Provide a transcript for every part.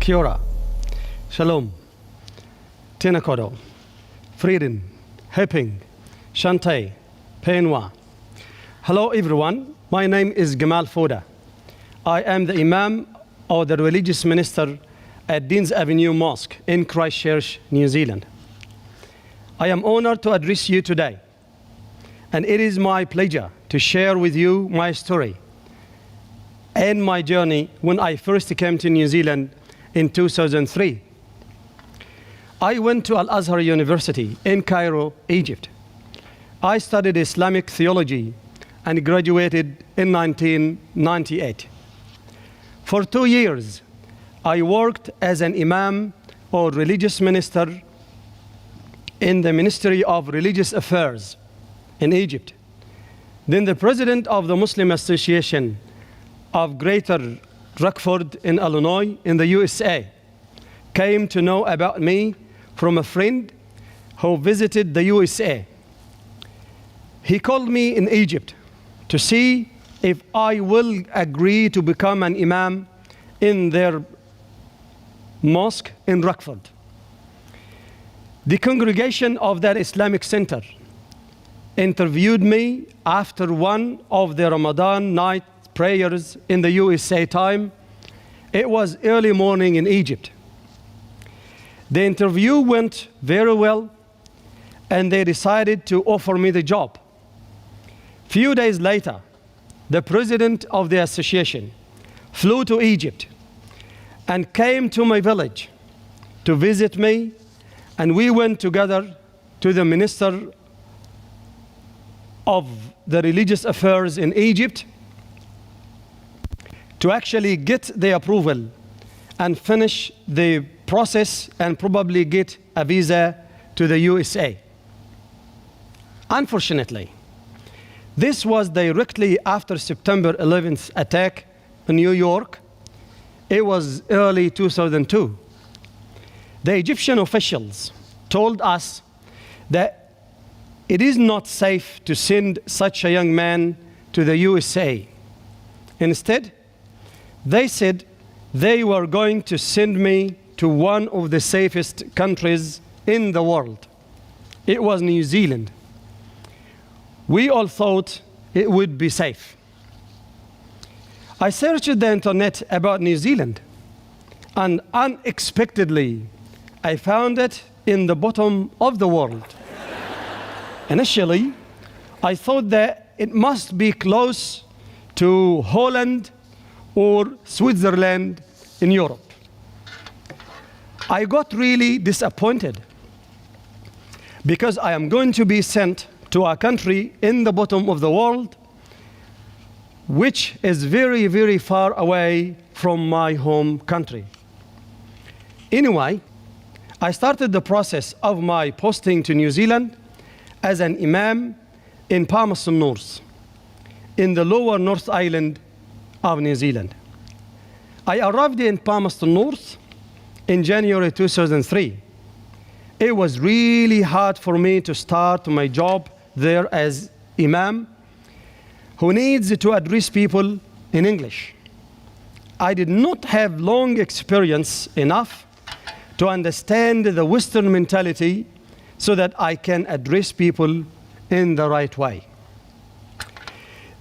Kia ora, shalom, tēnā koutou, Frieden, Heping, Shantay, Penwa. Hello everyone, my name is Gamal Fouda. I am the Imam or the religious minister at Deans Avenue Mosque in Christchurch, New Zealand. I am honored to address you today, and it is my pleasure to share with you my story and my journey when I first came to New Zealand in 2003. I went to Al-Azhar University in Cairo, Egypt. I studied Islamic theology and graduated in 1998. For 2 years, I worked as an imam or religious minister in the Ministry of Religious Affairs in Egypt. Then the president of the Muslim Association of Greater Rockford in Illinois in the USA came to know about me from a friend who visited the USA. He called me in Egypt to see if I will agree to become an imam in their mosque in Rockford. The congregation of that Islamic center interviewed me after one of the Ramadan night prayers in the USA time. It was early morning in Egypt. The interview went very well, and they decided to offer me the job. Few days later, the president of the association flew to Egypt and came to my village to visit me, and we went together to the Minister of the Religious Affairs in Egypt to actually get the approval and finish the process and probably get a visa to the USA. Unfortunately, this was directly after September 11th attack in New York. It was early 2002. The Egyptian officials told us that it is not safe to send such a young man to the USA. Instead, they said they were going to send me to one of the safest countries in the world. It was New Zealand. We all thought it would be safe. I searched the internet about New Zealand, and unexpectedly, I found it in the bottom of the world. Initially, I thought that it must be close to Holland or Switzerland in Europe. I got really disappointed because I am going to be sent to a country in the bottom of the world, which is very, very far away from my home country. Anyway, I started the process of my posting to New Zealand as an imam in Palmerston North, in the lower North Island of New Zealand. I arrived in Palmerston North in January 2003. It was really hard for me to start my job there as imam who needs to address people in English. I did not have long experience enough to understand the Western mentality so that I can address people in the right way.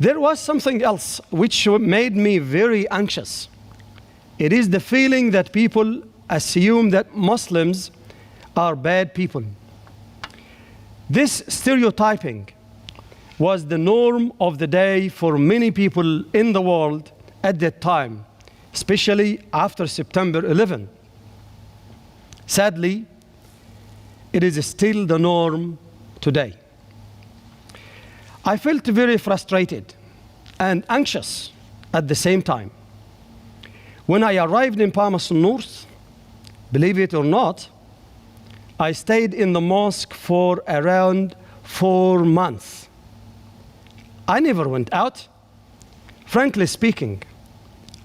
There was something else which made me very anxious. It is the feeling that people assume that Muslims are bad people. This stereotyping was the norm of the day for many people in the world at that time, especially after September 11. Sadly, it is still the norm today. I felt very frustrated and anxious at the same time. When I arrived in Palmerston North, believe it or not, I stayed in the mosque for around 4 months. I never went out. Frankly speaking,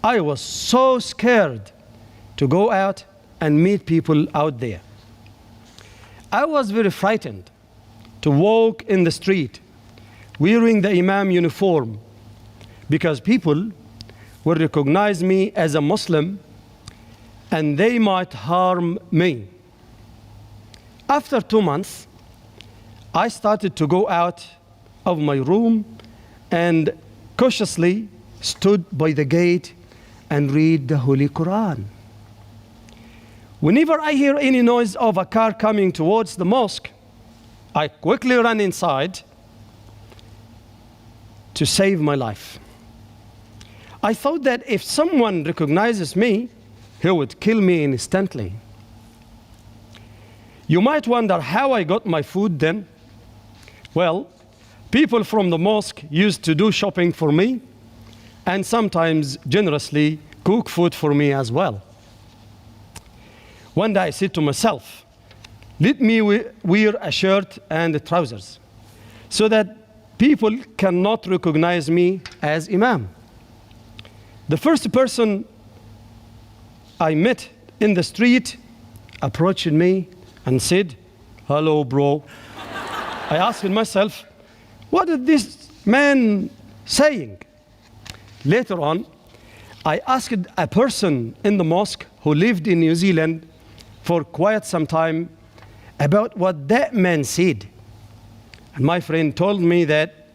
I was so scared to go out and meet people out there. I was very frightened to walk in the street wearing the imam uniform because people would recognize me as a Muslim and they might harm me. After 2 months, I started to go out of my room and cautiously stood by the gate and read the Holy Quran. Whenever I hear any noise of a car coming towards the mosque, I quickly run inside to save my life. I thought that if someone recognizes me, he would kill me instantly. You might wonder how I got my food then. Well, people from the mosque used to do shopping for me and sometimes generously cook food for me as well. One day I said to myself, let me wear a shirt and trousers so that people cannot recognize me as Imam. The first person I met in the street approached me and said, "Hello, bro." I asked myself, what is this man saying? Later on, I asked a person in the mosque who lived in New Zealand for quite some time about what that man said. And my friend told me that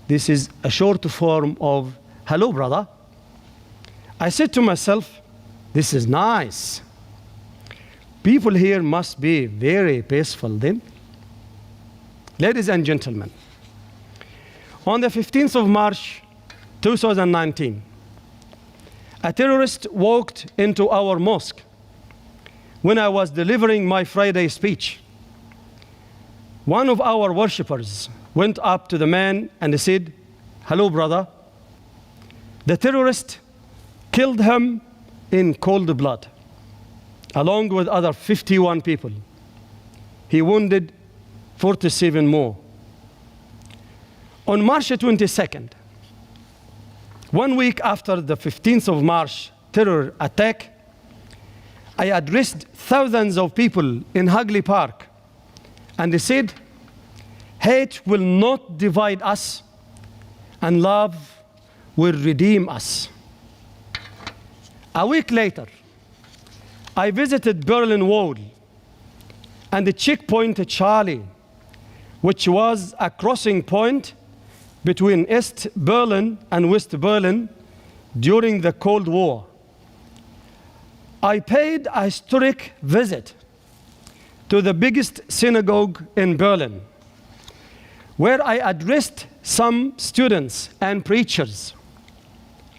this is a short form of "hello, brother." I said to myself, this is nice. People here must be very peaceful then. Ladies and gentlemen, on the 15th of March 2019, a terrorist walked into our mosque when I was delivering my Friday speech. One of our worshippers went up to the man and said, "Hello, brother." The terrorist killed him in cold blood, along with other 51 people. He wounded 47 more. On March 22nd, 1 week after the 15th of March terror attack, I addressed thousands of people in Hagley Park and said, hate will not divide us and love will redeem us. A week later, I visited Berlin Wall and the checkpoint Charlie, which was a crossing point between East Berlin and West Berlin during the Cold War. I paid a historic visit to the biggest synagogue in Berlin, where I addressed some students and preachers.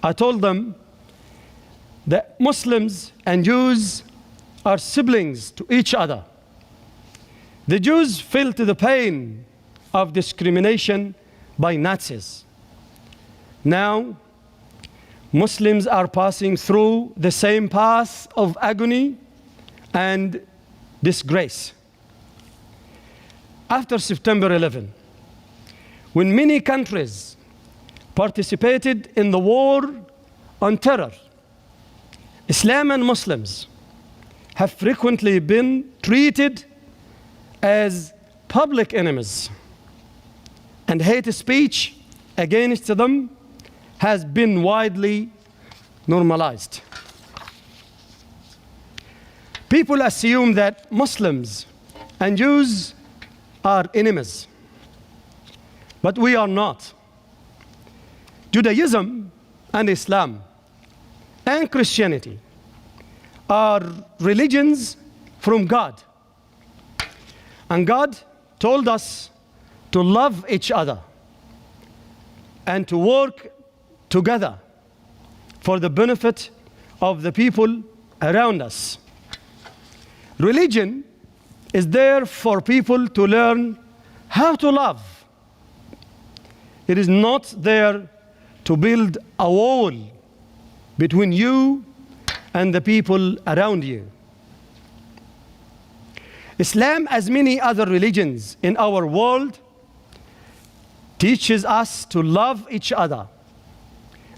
I told them that Muslims and Jews are siblings to each other. The Jews felt the pain of discrimination by Nazis. Now, Muslims are passing through the same path of agony and disgrace. After September 11, when many countries participated in the war on terror, Islam and Muslims have frequently been treated as public enemies, and hate speech against them has been widely normalized. People assume that Muslims and Jews are enemies, but we are not. Judaism and Islam and Christianity are religions from God. And God told us to love each other and to work together for the benefit of the people around us. Religion is there for people to learn how to love. It is not there to build a wall between you and the people around you. Islam, as many other religions in our world, teaches us to love each other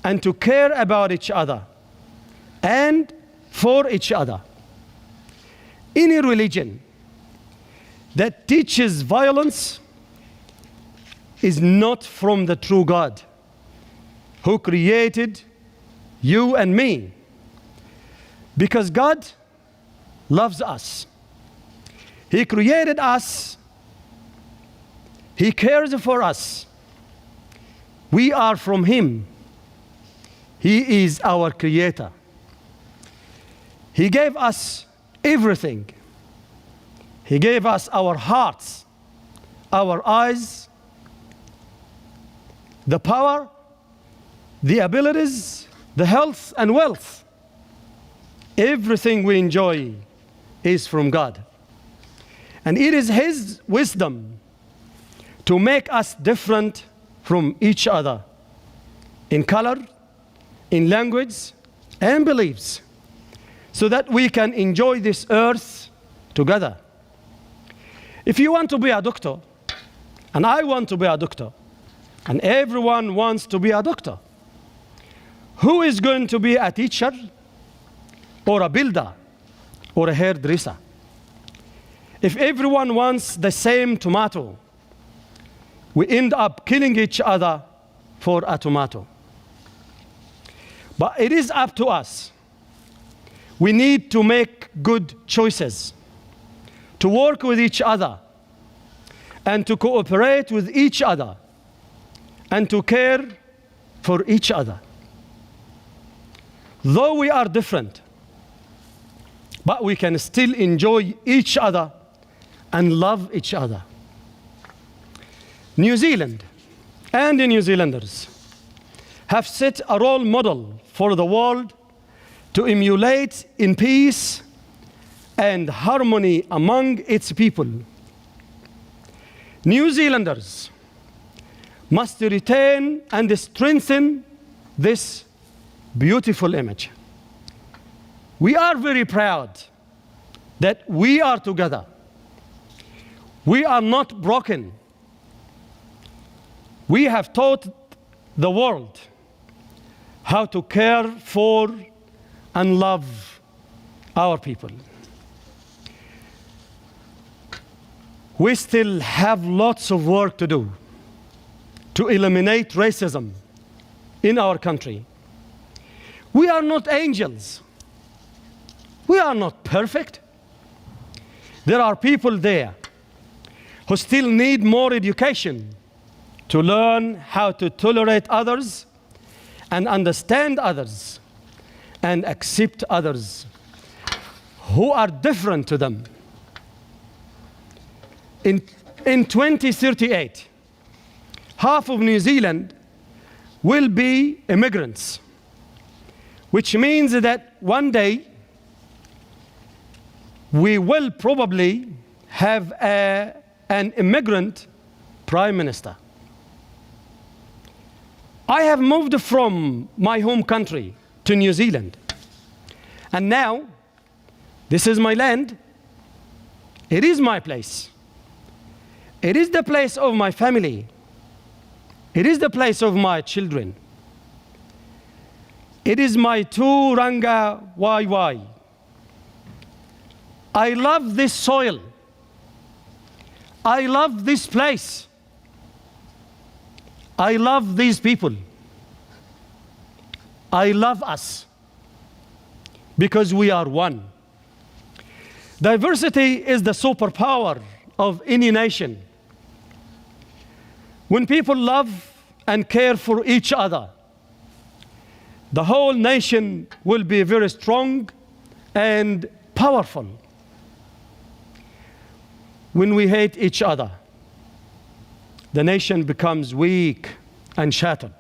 and to care about each other and for each other. Any religion that teaches violence is not from the true God who created you and me. Because God loves us. He created us. He cares for us. We are from Him. He is our Creator. He gave us everything. He gave us our hearts, our eyes, the power, the abilities, the health and wealth. Everything we enjoy is from God. And it is His wisdom to make us different from each other in color, in language, and beliefs, so that we can enjoy this earth together. If you want to be a doctor, and I want to be a doctor, and everyone wants to be a doctor, who is going to be a teacher, or a builder, or a hairdresser? If everyone wants the same tomato, we end up killing each other for a tomato. But it is up to us. We need to make good choices, to work with each other, and to cooperate with each other, and to care for each other. Though we are different, but we can still enjoy each other and love each other. New Zealand and the New Zealanders have set a role model for the world to emulate in peace and harmony among its people. New Zealanders must retain and strengthen this beautiful image. We are very proud that we are together. We are not broken. We have taught the world how to care for and love our people. We still have lots of work to do to eliminate racism in our country. We are not angels. We are not perfect. There are people there who still need more education to learn how to tolerate others and understand others and accept others who are different to them. In 2038, half of New Zealand will be immigrants, which means that one day we will probably have an immigrant prime minister. I have moved from my home country to New Zealand, and now this is my land. It is my place. It is the place of my family. It is the place of my children. It is my Turanga Waiwai. I love this soil. I love this place. I love these people. I love us because we are one. Diversity is the superpower of any nation. When people love and care for each other, the whole nation will be very strong and powerful. When we hate each other, the nation becomes weak and shattered.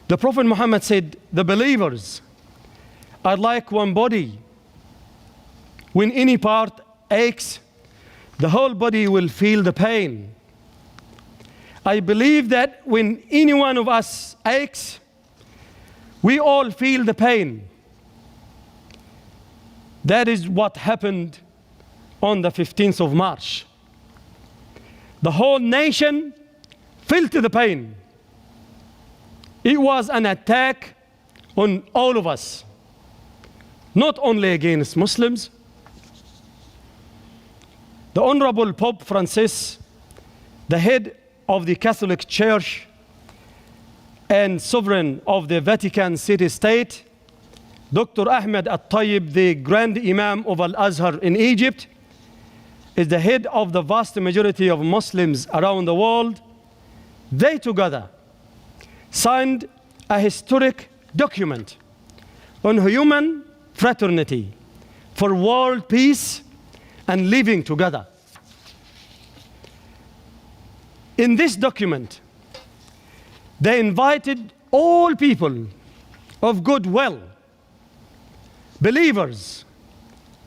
The Prophet Muhammad said, the believers are like one body. When any part aches, the whole body will feel the pain. I believe that when any one of us aches, we all feel the pain. That is what happened on the 15th of March. The whole nation felt the pain. It was an attack on all of us, not only against Muslims. The Honorable Pope Francis, the head of the Catholic Church and sovereign of the Vatican City State, Dr. Ahmed Al-Tayyib, the Grand Imam of Al-Azhar in Egypt, is the head of the vast majority of Muslims around the world. They together signed a historic document on human fraternity for world peace and living together. In this document, they invited all people of goodwill, believers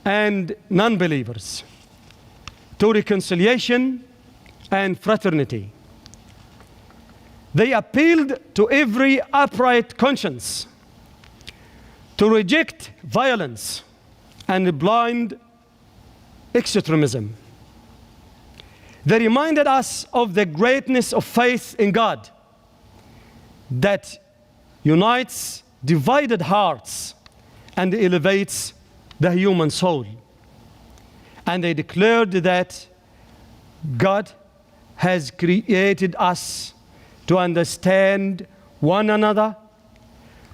and non-believers, to reconciliation and fraternity. They appealed to every upright conscience to reject violence and blind extremism. They reminded us of the greatness of faith in God that unites divided hearts and elevates the human soul. And they declared that God has created us to understand one another,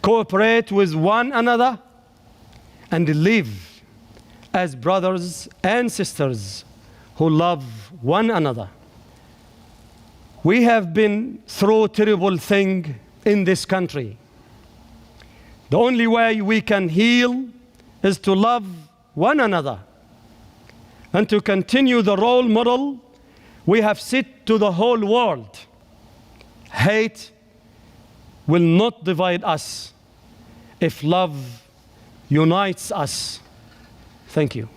cooperate with one another, and live as brothers and sisters who love one another. We have been through a terrible thing in this country. The only way we can heal is to love one another and to continue the role model we have set to the whole world. Hate will not divide us if love unites us. Thank you.